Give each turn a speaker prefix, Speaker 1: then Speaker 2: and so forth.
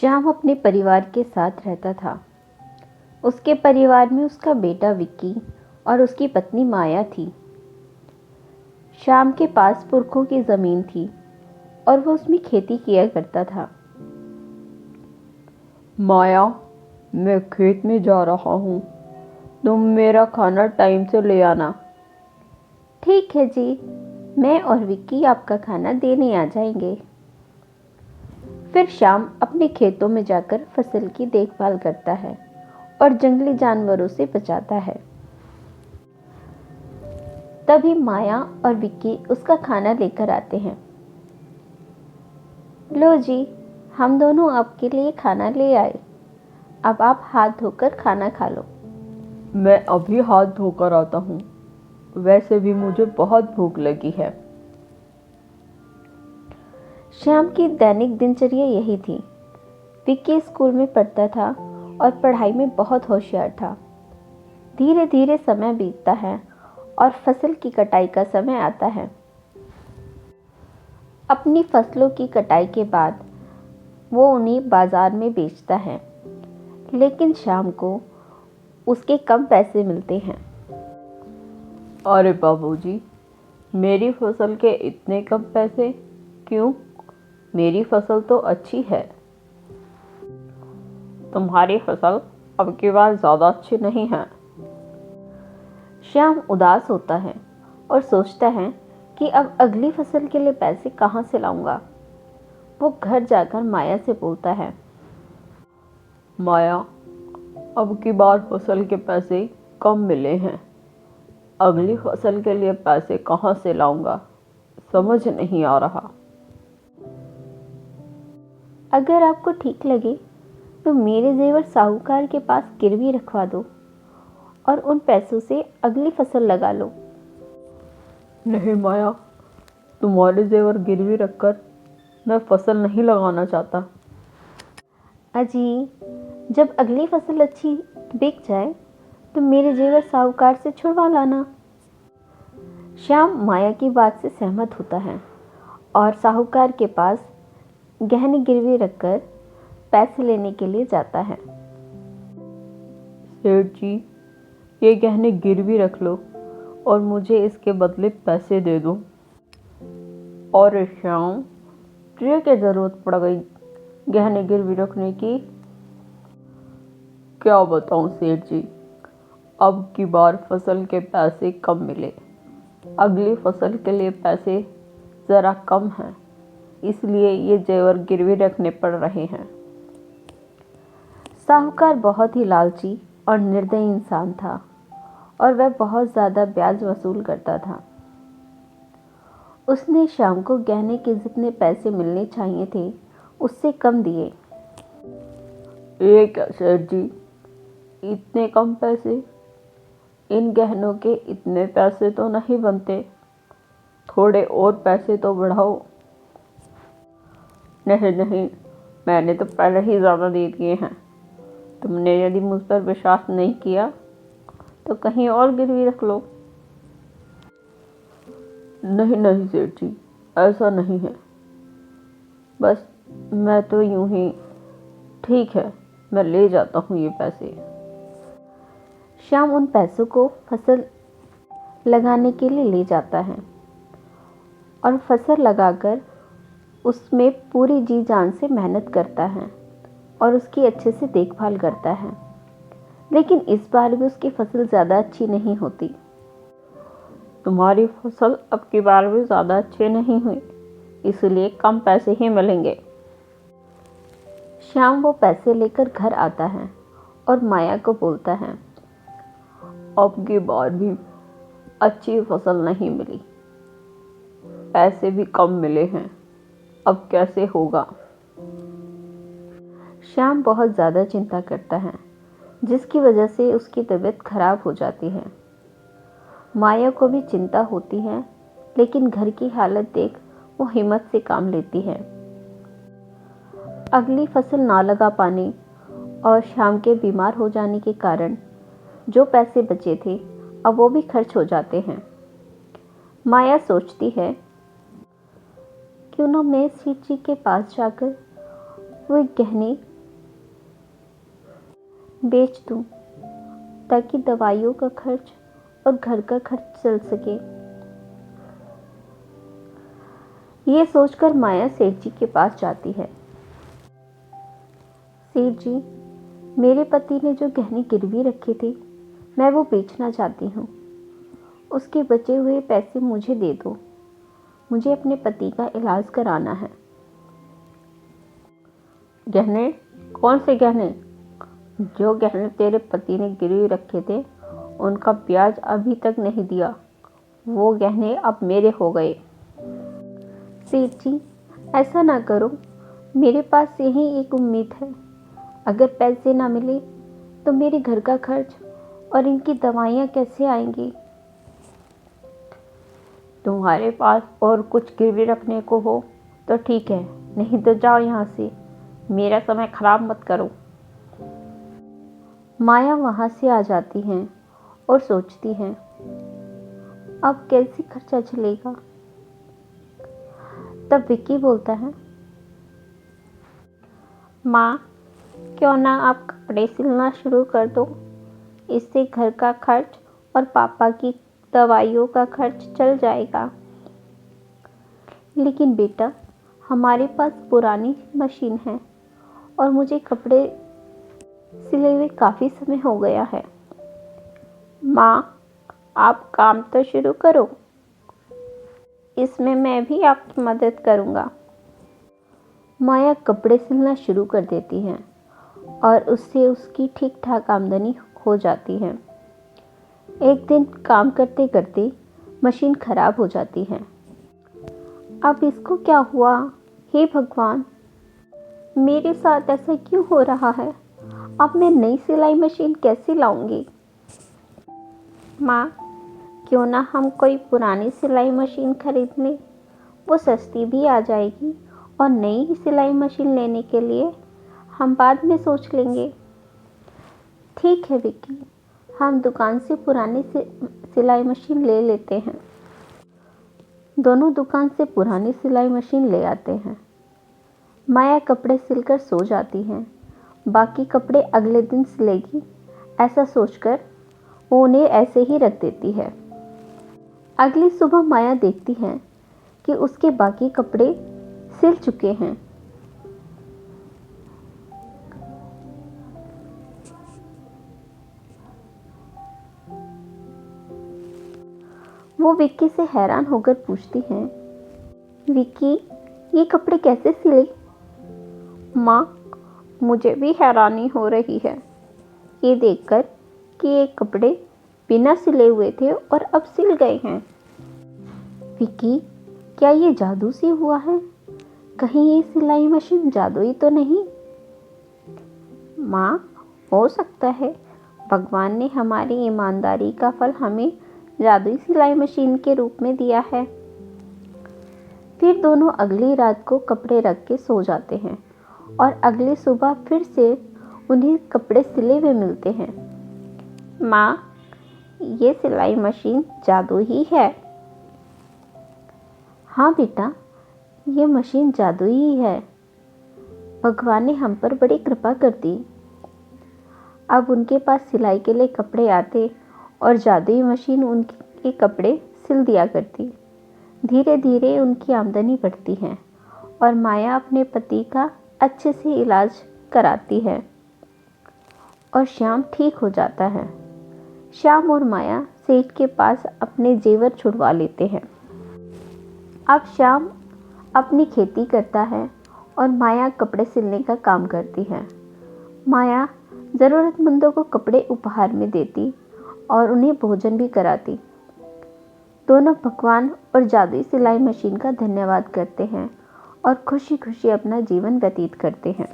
Speaker 1: श्याम अपने परिवार के साथ रहता था। उसके परिवार में उसका बेटा विक्की और उसकी पत्नी माया थी। श्याम के पास पुरखों की ज़मीन थी और वो उसमें खेती किया करता था।
Speaker 2: माया, मैं खेत में जा रहा हूँ। तुम मेरा खाना टाइम से ले आना।
Speaker 1: ठीक है जी, मैं और विक्की आपका खाना देने आ जाएंगे। फिर श्याम अपने खेतों में जाकर फसल की देखभाल करता है और जंगली जानवरों से बचाता है। तभी माया और विक्की उसका खाना लेकर आते हैं। लो जी, हम दोनों आपके लिए खाना ले आए। अब आप हाथ धोकर खाना खा लो।
Speaker 2: मैं अभी हाथ धोकर आता हूँ। वैसे भी मुझे बहुत भूख लगी है।
Speaker 1: श्याम की दैनिक दिनचर्या यही थी। विक्की स्कूल में पढ़ता था और पढ़ाई में बहुत होशियार था। धीरे धीरे समय बीतता है और फसल की कटाई का समय आता है। अपनी फसलों की कटाई के बाद वो उन्हें बाजार में बेचता है, लेकिन शाम को उसके कम पैसे मिलते हैं।
Speaker 2: अरे बाबूजी, मेरी फसल के इतने कम पैसे क्यों? मेरी फसल तो अच्छी है। तुम्हारी फसल अब की बार ज़्यादा अच्छी नहीं है।
Speaker 1: श्याम उदास होता है और सोचता है कि अब अगली फसल के लिए पैसे कहाँ से लाऊंगा। वो घर जाकर माया से बोलता है,
Speaker 2: माया, अब की बार फसल के पैसे कम मिले हैं। अगली फसल के लिए पैसे कहाँ से लाऊंगा, समझ नहीं आ रहा।
Speaker 1: अगर आपको ठीक लगे तो मेरे जेवर साहूकार के पास गिरवी रखवा दो और उन पैसों से अगली फसल लगा लो।
Speaker 2: नहीं माया, तुम्हारे जेवर गिरवी रखकर मैं फसल नहीं लगाना चाहता।
Speaker 1: अजी, जब अगली फसल अच्छी बिक जाए तो मेरे जेवर साहूकार से छुड़वा लाना। श्याम माया की बात से सहमत होता है और साहूकार के पास गहने गिरवी रखकर पैसे लेने के लिए जाता है।
Speaker 2: सेठ जी, ये गहने गिरवी रख लो और मुझे इसके बदले पैसे दे दो। और श्याम, तुझे क्या ज़रूरत पड़ गई गहने गिरवी रखने की? क्या बताऊं सेठ जी, अब की बार फसल के पैसे कम मिले। अगली फसल के लिए पैसे ज़रा कम हैं, इसलिए ये जेवर गिरवी रखने पड़ रहे हैं।
Speaker 1: साहूकार बहुत ही लालची और निर्दयी इंसान था और वह बहुत ज़्यादा ब्याज वसूल करता था। उसने श्याम को गहने के जितने पैसे मिलने चाहिए थे उससे कम दिए।
Speaker 2: ये क्या सेठ जी, इतने कम पैसे? इन गहनों के इतने पैसे तो नहीं बनते। थोड़े और पैसे तो बढ़ाओ। नहीं नहीं, मैंने तो पहले ही ज़्यादा दे दिए हैं। तुमने यदि मुझ पर विश्वास नहीं किया तो कहीं और गिरवी रख लो। नहीं नहीं सेठ जी, ऐसा नहीं है। बस मैं तो यूं ही। ठीक है, मैं ले जाता हूँ ये पैसे।
Speaker 1: श्याम उन पैसों को फसल लगाने के लिए ले जाता है और फसल लगाकर उसमें पूरी जी जान से मेहनत करता है और उसकी अच्छे से देखभाल करता है। लेकिन इस बार भी उसकी फसल ज़्यादा अच्छी नहीं होती।
Speaker 2: तुम्हारी फसल अब की बार भी ज़्यादा अच्छी नहीं हुई, इसलिए कम पैसे ही मिलेंगे।
Speaker 1: श्याम वो पैसे लेकर घर आता है और माया को बोलता है,
Speaker 2: अब की बार भी अच्छी फसल नहीं मिली। पैसे भी कम मिले हैं। अब कैसे होगा?
Speaker 1: श्याम बहुत ज़्यादा चिंता करता है, जिसकी वजह से उसकी तबीयत खराब हो जाती है। माया को भी चिंता होती है, लेकिन घर की हालत देख वो हिम्मत से काम लेती है। अगली फसल ना लगा पाने और श्याम के बीमार हो जाने के कारण जो पैसे बचे थे अब वो भी खर्च हो जाते हैं। माया सोचती है, क्यों ना मैं सेठ जी के पास जाकर वो गहने बेच दूं ताकि दवाइयों का खर्च और घर का खर्च चल सके। ये सोचकर माया सेठ जी के पास जाती है। सेठ जी, मेरे पति ने जो गहने गिरवी रखे थे मैं वो बेचना चाहती हूँ। उसके बचे हुए पैसे मुझे दे दो। मुझे अपने पति का इलाज कराना है।
Speaker 2: गहने? कौन से गहने? जो गहने तेरे पति ने गिरवी रखे थे उनका ब्याज अभी तक नहीं दिया। वो गहने अब मेरे हो गए।
Speaker 1: सेठ जी, ऐसा ना करो। मेरे पास यही एक उम्मीद है। अगर पैसे ना मिले तो मेरे घर का खर्च और इनकी दवाइयाँ कैसे आएंगी?
Speaker 2: तुम्हारे पास और कुछ गिरवी रखने को हो तो ठीक है, नहीं तो जाओ यहाँ से। मेरा समय खराब मत करो।
Speaker 1: माया वहाँ से आ जाती हैं और सोचती हैं, अब कैसे खर्चा चलेगा। तब विक्की बोलता है, माँ, क्यों ना आप कपड़े सिलना शुरू कर दो। इससे घर का खर्च और पापा की दवाइयों का खर्च चल जाएगा। लेकिन बेटा, हमारे पास पुरानी मशीन है और मुझे कपड़े सिले हुए काफ़ी समय हो गया है।
Speaker 2: माँ, आप काम तो शुरू करो। इसमें मैं भी आपकी मदद करूँगा।
Speaker 1: माया कपड़े सिलना शुरू कर देती है और उससे उसकी ठीक ठाक आमदनी हो जाती है। एक दिन काम करते करते मशीन खराब हो जाती है। अब इसको क्या हुआ? हे भगवान, मेरे साथ ऐसा क्यों हो रहा है? अब मैं नई सिलाई मशीन कैसे लाऊंगी? माँ, क्यों ना हम कोई पुरानी सिलाई मशीन खरीद लें। वो सस्ती भी आ जाएगी और नई सिलाई मशीन लेने के लिए हम बाद में सोच लेंगे। ठीक है विक्की, हम दुकान से पुरानी सिलाई मशीन ले लेते हैं। दोनों दुकान से पुरानी सिलाई मशीन ले आते हैं। माया कपड़े सिलकर सो जाती हैं। बाकी कपड़े अगले दिन सिलेगी, ऐसा सोचकर वो उन्हें ऐसे ही रख देती है। अगली सुबह माया देखती है कि उसके बाकी कपड़े सिल चुके हैं। वो विक्की से हैरान होकर पूछती हैं, विक्की, ये कपड़े कैसे सिले?
Speaker 2: माँ, मुझे भी हैरानी हो रही है
Speaker 1: ये देखकर कि ये कपड़े बिना सिले हुए थे और अब सिल गए हैं। विक्की, क्या ये जादू से हुआ है? कहीं ये सिलाई मशीन जादुई तो नहीं? माँ, हो सकता है भगवान ने हमारी ईमानदारी का फल हमें जादुई सिलाई मशीन के रूप में दिया है। फिर दोनों अगली रात को कपड़े रख के सो जाते हैं और अगली सुबह फिर से उन्हें कपड़े सिले हुए मिलते हैं।
Speaker 2: माँ, ये सिलाई मशीन जादू ही है।
Speaker 1: हाँ बेटा, ये मशीन जादुई ही है। भगवान ने हम पर बड़ी कृपा कर दी। अब उनके पास सिलाई के लिए कपड़े आते और जादुई मशीन उनके कपड़े सिल दिया करती। धीरे धीरे उनकी आमदनी बढ़ती है और माया अपने पति का अच्छे से इलाज कराती है और श्याम ठीक हो जाता है। श्याम और माया सेठ के पास अपने जेवर छुड़वा लेते हैं। अब श्याम अपनी खेती करता है और माया कपड़े सिलने का काम करती है। माया ज़रूरतमंदों को कपड़े उपहार में देती और उन्हें भोजन भी कराती। दोनों भगवान और जादुई सिलाई मशीन का धन्यवाद करते हैं और खुशी खुशी अपना जीवन व्यतीत करते हैं।